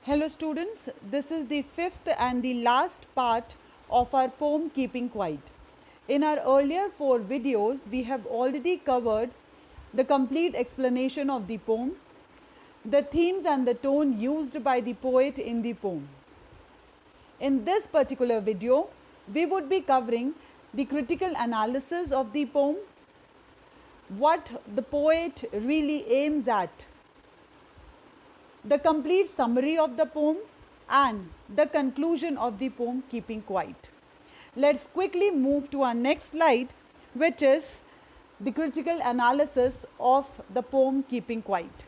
Hello students, this is the fifth and the last part of our poem Keeping Quiet. In our earlier 4 videos, we have already covered the complete explanation of the poem, the themes and the tone used by the poet in the poem. In this particular video, we would be covering the critical analysis of the poem, what the poet really aims at, the complete summary of the poem, and the conclusion of the poem Keeping Quiet. Let's quickly move to our next slide, which is the critical analysis of the poem Keeping Quiet.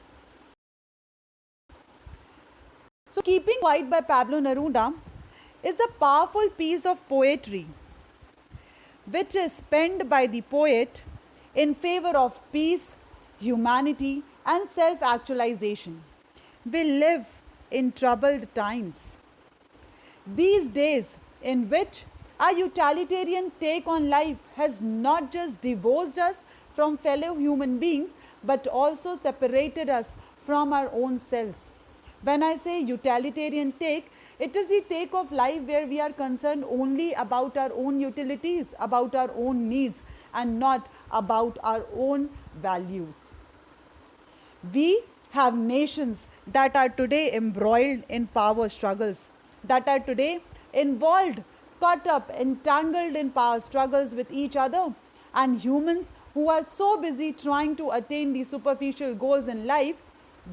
So, Keeping Quiet by Pablo Neruda is a powerful piece of poetry which is penned by the poet in favor of peace, humanity, and self-actualization. We live in troubled times. These days, in which our utilitarian take on life has not just divorced us from fellow human beings, but also separated us from our own selves. When I say utilitarian take, it is the take of life where we are concerned only about our own utilities, about our own needs, and not about our own values. We have nations that are today embroiled in power struggles, that are today involved, caught up, entangled in power struggles with each other, and humans who are so busy trying to attain the superficial goals in life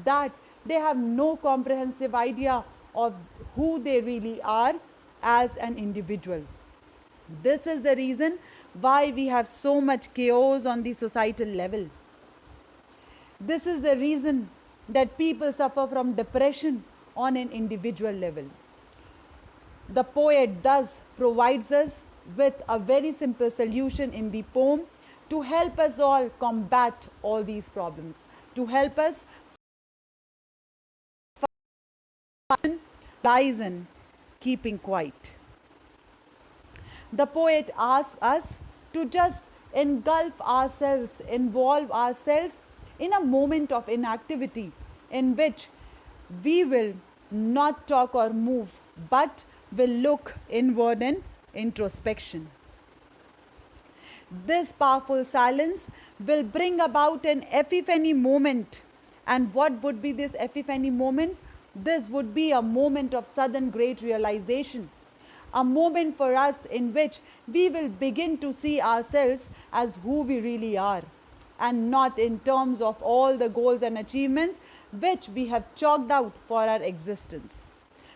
that they have no comprehensive idea of who they really are as an individual. This is the reason why we have so much chaos on the societal level. This is the reason that people suffer from depression on an individual level. The poet thus provides us with a very simple solution in the poem to help us all combat all these problems, to help us lies in keeping quiet. The poet asks us to just engulf ourselves, involve ourselves in a moment of inactivity in which we will not talk or move, but will look inward in introspection. This powerful silence will bring about an epiphany moment. And what would be this epiphany moment? This would be a moment of sudden great realization, a moment for us in which we will begin to see ourselves as who we really are, and not in terms of all the goals and achievements which we have chalked out for our existence.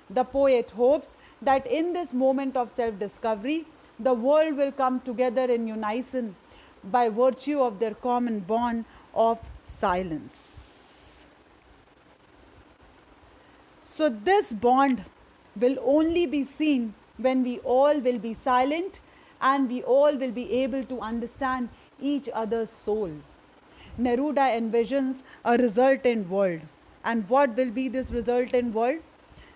The poet hopes that in this moment of self-discovery, the world will come together in unison by virtue of their common bond of silence. So this bond will only be seen when we all will be silent and we all will be able to understand each other's soul. Neruda envisions a resultant world. And what will be this resultant world?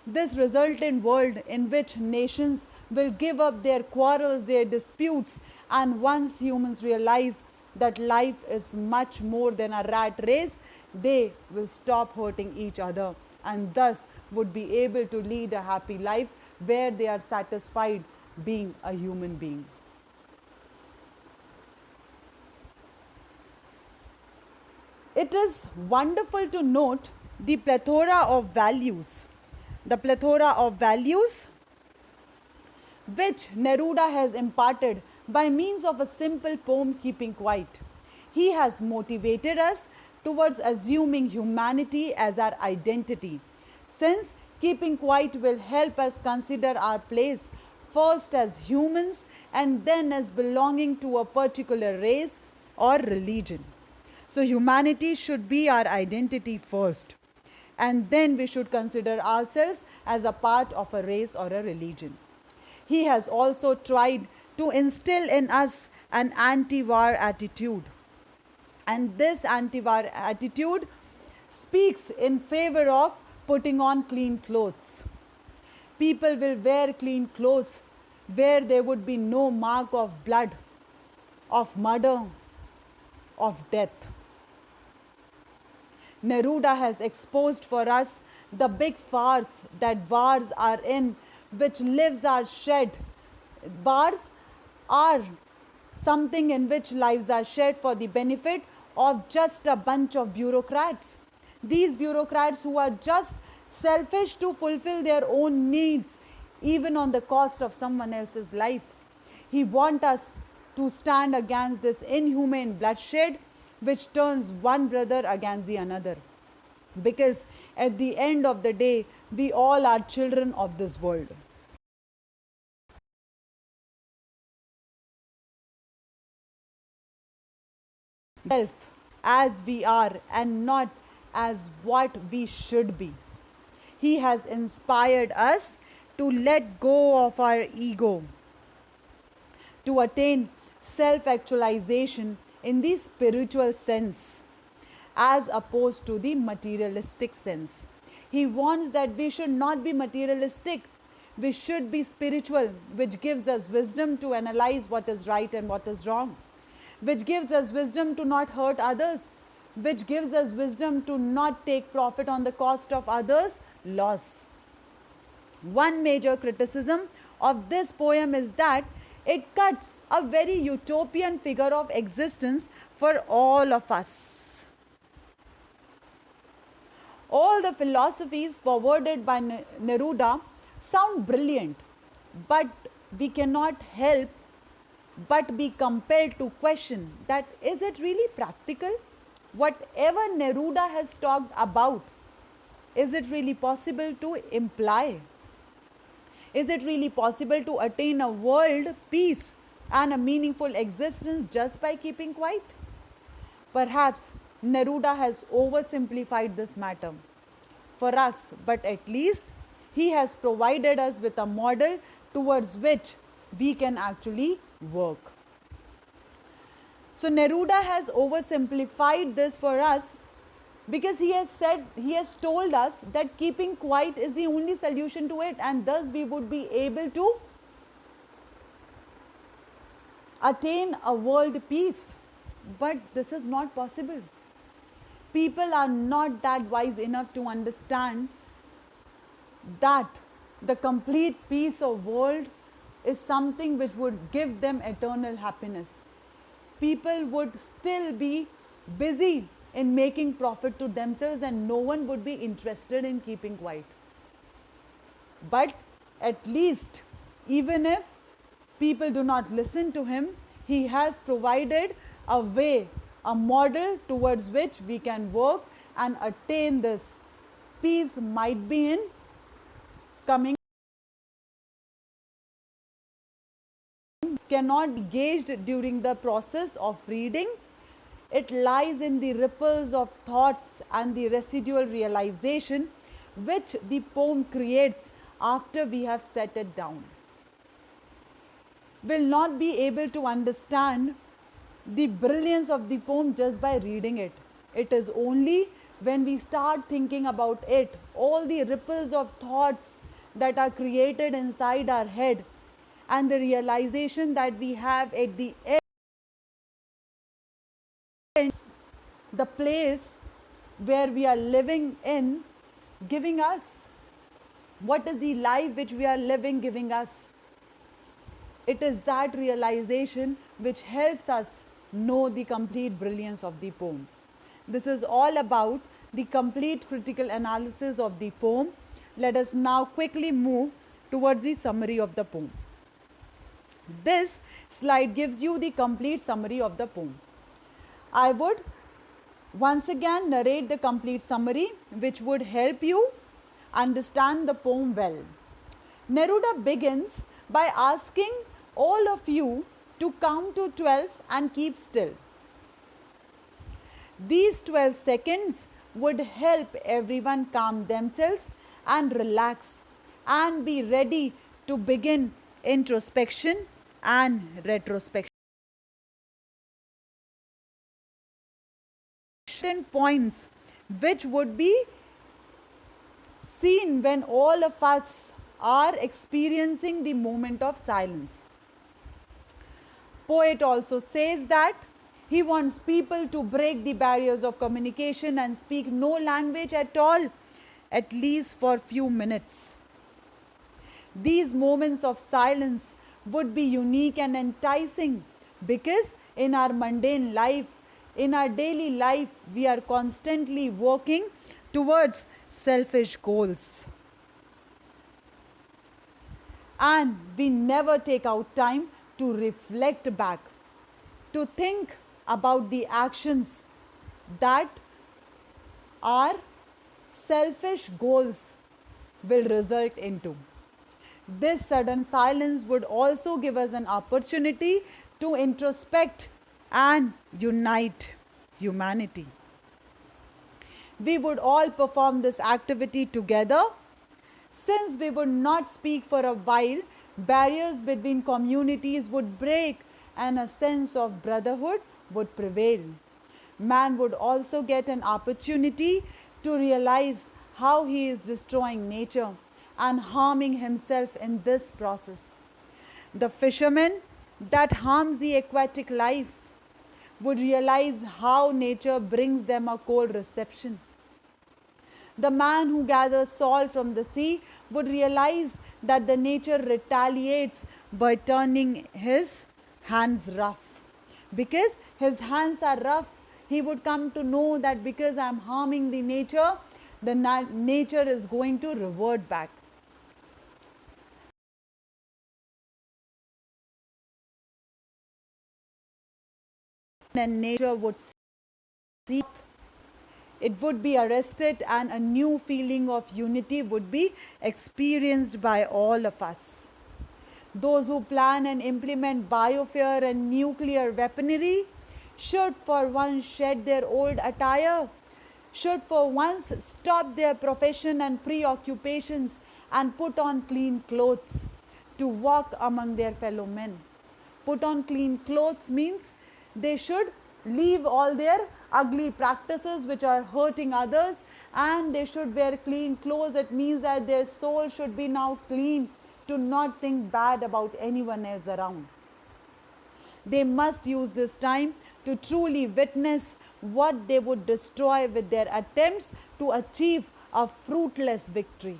This resultant world in which nations will give up their quarrels, their disputes, and once humans realize that life is much more than a rat race, they will stop hurting each other and thus would be able to lead a happy life where they are satisfied being a human being. It is wonderful to note the plethora of values which Neruda has imparted by means of a simple poem Keeping Quiet. He has motivated us towards assuming humanity as our identity, since keeping quiet will help us consider our place first as humans and then as belonging to a particular race or religion. So humanity should be our identity first, and then we should consider ourselves as a part of a race or a religion. He has also tried to instill in us an anti-war attitude. And this anti-war attitude speaks in favor of putting on clean clothes. People will wear clean clothes where there would be no mark of blood, of murder, of death. Neruda has exposed for us the big farce that wars are in, which lives are shed. Wars are something in which lives are shed for the benefit of just a bunch of bureaucrats. These bureaucrats who are just selfish to fulfill their own needs, even on the cost of someone else's life. He wants us to stand against this inhumane bloodshed which turns one brother against the another. Because at the end of the day, we all are children of this world. Self as we are and not as what we should be. He has inspired us to let go of our ego, to attain self actualization in the spiritual sense as opposed to the materialistic sense. He wants that we should not be materialistic, we should be spiritual, which gives us wisdom to analyze what is right and what is wrong, which gives us wisdom to not hurt others, which gives us wisdom to not take profit on the cost of others' loss. One major criticism of this poem is that it cuts a very utopian figure of existence for all of us. All the philosophies forwarded by Neruda sound brilliant, but we cannot help but be compelled to question that is it really practical? Whatever Neruda has talked about, is it really possible to imply? Is it really possible to attain a world peace and a meaningful existence just by keeping quiet? Perhaps Neruda has oversimplified this matter for us, but at least he has provided us with a model towards which we can actually work. So Neruda has oversimplified this for us because he has told us that keeping quiet is the only solution to it, and thus we would be able to attain a world peace. But this is not possible. People are not that wise enough to understand that the complete peace of world is something which would give them eternal happiness. People would still be busy in making profit to themselves and no one would be interested in keeping quiet. But at least, even if people do not listen to him, he has provided a way, a model towards which we can work and attain this. Peace might be in coming, cannot be gauged during the process of reading. It lies in the ripples of thoughts and the residual realization which the poem creates after we have set it down. Will not be able to understand the brilliance of the poem just by reading it. It is only when we start thinking about it, all the ripples of thoughts that are created inside our head and the realization that we have at the end, the place where we are living in giving us. What is the life which we are living giving us? It is that realization which helps us know the complete brilliance of the poem. This is all about the complete critical analysis of the poem. Let us now quickly move towards the summary of the poem. This slide gives you the complete summary of the poem. I would once again narrate the complete summary which would help you understand the poem well. Neruda begins by asking all of you to count to 12 and keep still. These 12 seconds would help everyone calm themselves and relax and be ready to begin introspection and retrospection. Points which would be seen when all of us are experiencing the moment of silence. Poet also says that he wants people to break the barriers of communication and speak no language at all at least for few minutes. These moments of silence would be unique and enticing because in our mundane life, in our daily life, we are constantly working towards selfish goals. And we never take out time to reflect back, to think about the actions that our selfish goals will result into. This sudden silence would also give us an opportunity to introspect and unite humanity. We would all perform this activity together. Since we would not speak for a while, barriers between communities would break and a sense of brotherhood would prevail. Man would also get an opportunity to realize how he is destroying nature and harming himself in this process. The fisherman that harms the aquatic life would realize how nature brings them a cold reception. The man who gathers salt from the sea would realize that the nature retaliates by turning his hands rough. Because his hands are rough, he would come to know that because I am harming the nature is going to revert back. And nature would see, it would be arrested, and a new feeling of unity would be experienced by all of us. Those who plan and implement biosphere and nuclear weaponry should for once shed their old attire, should for once stop their profession and preoccupations and put on clean clothes to walk among their fellow men. Put on clean clothes means they should leave all their ugly practices which are hurting others, and they should wear clean clothes. It means that their soul should be now clean to not think bad about anyone else around. They must use this time to truly witness what they would destroy with their attempts to achieve a fruitless victory.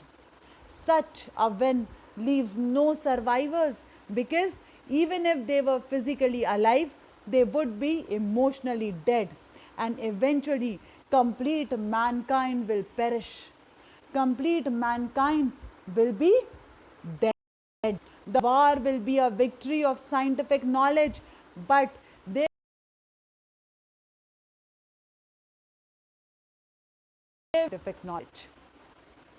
Such a win leaves no survivors, because even if they were physically alive, they would be emotionally dead, and eventually complete mankind will perish. Complete mankind will be dead. The war will be a victory of scientific knowledge, but there scientific knowledge.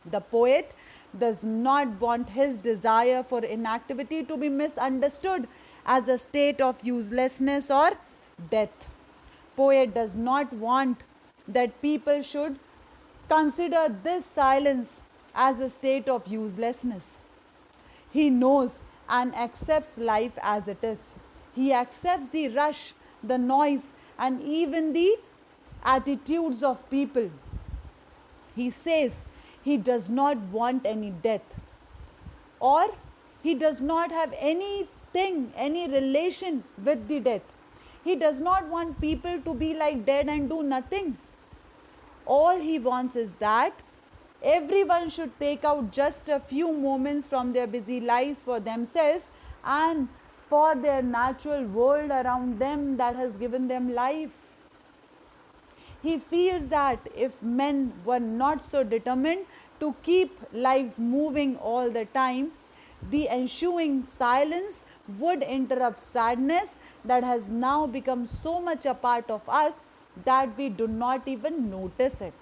The poet does not want his desire for inactivity to be misunderstood as a state of uselessness or death. Poet does not want that people should consider this silence as a state of uselessness. He knows and accepts life as it is. He accepts the rush, the noise, and even the attitudes of people. He says he does not want any death, or he does not have anything, any relation with the death. He does not want people to be like dead and do nothing. All he wants is that everyone should take out just a few moments from their busy lives for themselves and for their natural world around them that has given them life. He feels that if men were not so determined to keep lives moving all the time, the ensuing silence would interrupt sadness that has now become so much a part of us that we do not even notice it.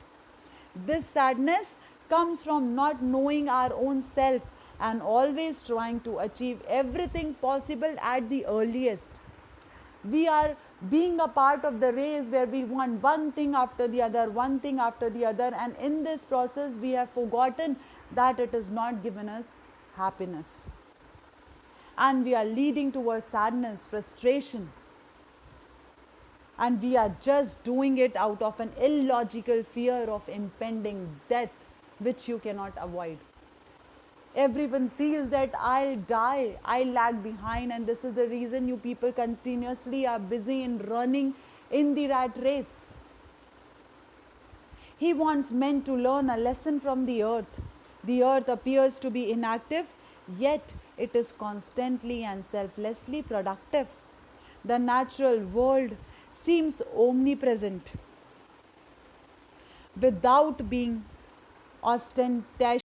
This sadness comes from not knowing our own self and always trying to achieve everything possible at the earliest. We are being a part of the race where we want one thing after the other, one thing after the other, and in this process we have forgotten that it has not given us happiness. And we are leading towards sadness, frustration, and we are just doing it out of an illogical fear of impending death, which you cannot avoid. Everyone feels that I'll die, I lag behind, and this is the reason you people continuously are busy in running in the rat race. He wants men to learn a lesson from the earth. The earth appears to be inactive, yet it is constantly and selflessly productive. The natural world seems omnipresent without being ostentatious.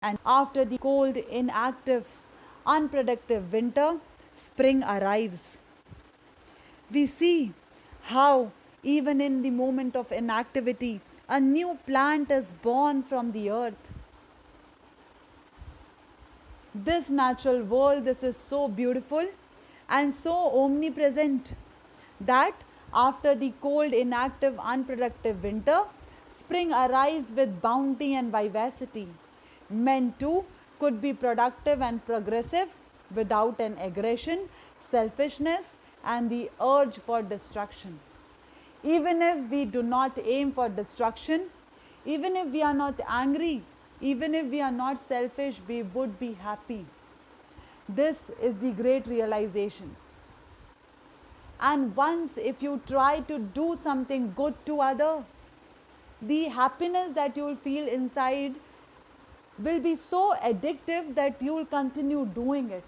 And after the cold, inactive, unproductive winter, spring arrives. We see how, even in the moment of inactivity, a new plant is born from the earth. This natural world, this is so beautiful and so omnipresent that after the cold, inactive, unproductive winter, spring arrives with bounty and vivacity. Men too could be productive and progressive without an aggression, selfishness, and the urge for destruction. Even if we do not aim for destruction, even if we are not angry, even if we are not selfish, we would be happy. This is the great realization. And once if you try to do something good to other, the happiness that you will feel inside will be so addictive that you will continue doing it.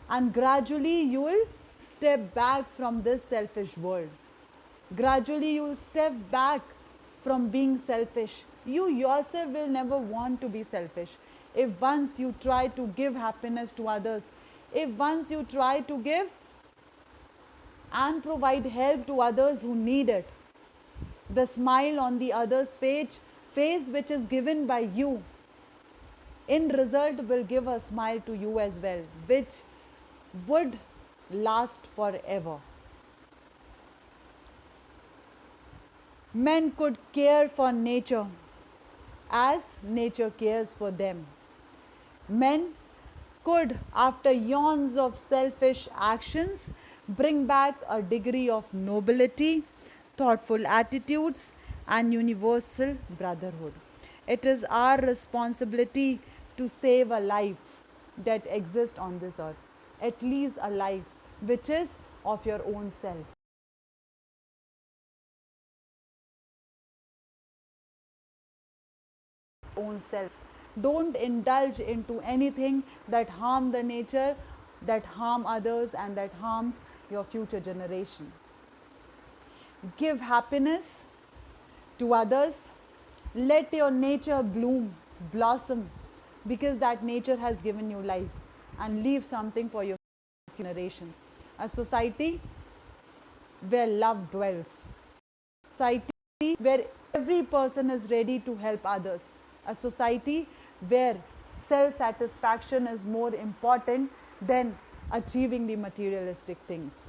And gradually you will step back from this selfish world. Gradually you will step back from being selfish. You yourself will never want to be selfish. If once you try to give happiness to others, if once you try to give and provide help to others who need it, the smile on the other's face which is given by you, in result will give a smile to you as well, which would last forever. Men could care for nature as nature cares for them. Men could, after eons of selfish actions, bring back a degree of nobility, thoughtful attitudes, and universal brotherhood. It is our responsibility to save a life that exists on this earth, at least a life which is of your own self. Own self. Don't indulge into anything that harm the nature, that harm others, and that harms your future generation. Give happiness to others. Let your nature bloom, blossom, because that nature has given you life, and leave something for your generations. A society where love dwells. A society where every person is ready to help others. A society where self-satisfaction is more important than achieving the materialistic things.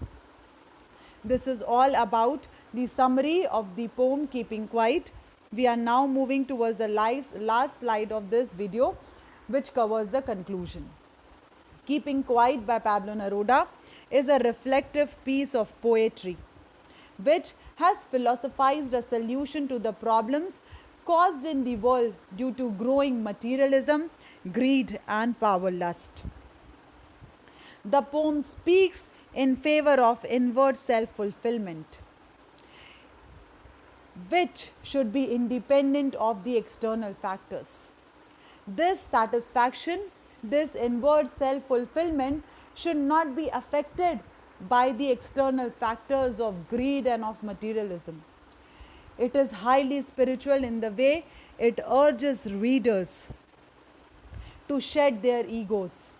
This is all about the summary of the poem Keeping Quiet. We are now moving towards the last slide of this video, which covers the conclusion. Keeping Quiet by Pablo Neruda is a reflective piece of poetry which has philosophized a solution to the problems caused in the world due to growing materialism, greed, and power lust. The poem speaks in favor of inward self-fulfillment, which should be independent of the external factors. This satisfaction, this inward self-fulfillment should not be affected by the external factors of greed and of materialism. It is highly spiritual in the way it urges readers to shed their egos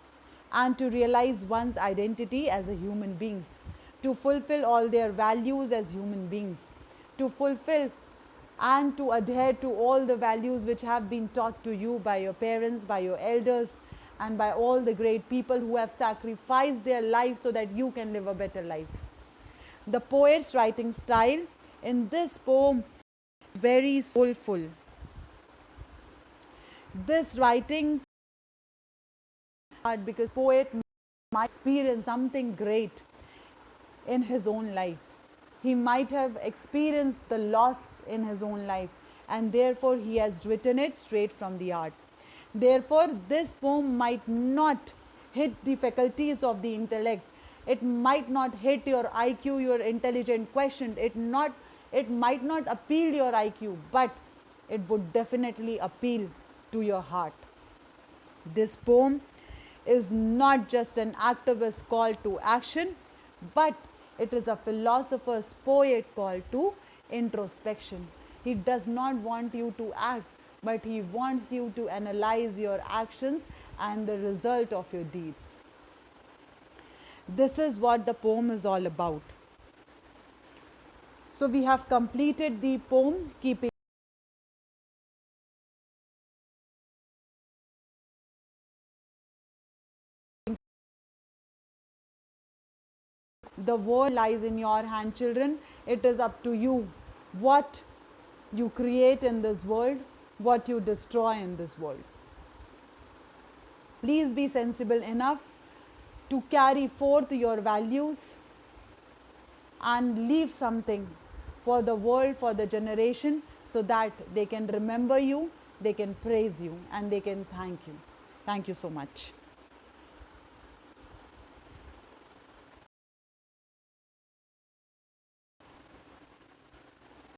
and to realize one's identity as a human beings, to fulfill all their values as human beings, to fulfill and to adhere to all the values which have been taught to you by your parents, by your elders, and by all the great people who have sacrificed their life so that you can live a better life. The poet's writing style in this poem is very soulful. This writing, because poet might experience something great in his own life. He might have experienced the loss in his own life, and therefore he has written it straight from the heart. Therefore, this poem might not hit the faculties of the intellect. It might not hit your IQ, your intelligent quotient. It might not appeal your IQ, but it would definitely appeal to your heart. This poem is not just an activist call to action, but it is a philosopher's poet call to introspection. He does not want you to act, but he wants you to analyze your actions and the result of your deeds. This is what the poem is all about. So we have completed the poem, keeping the world lies in your hand, children. It is up to you what you create in this world, what you destroy in this world. Please be sensible enough to carry forth your values and leave something for the world, for the generation, so that they can remember you, they can praise you, and they can thank you. Thank you so much.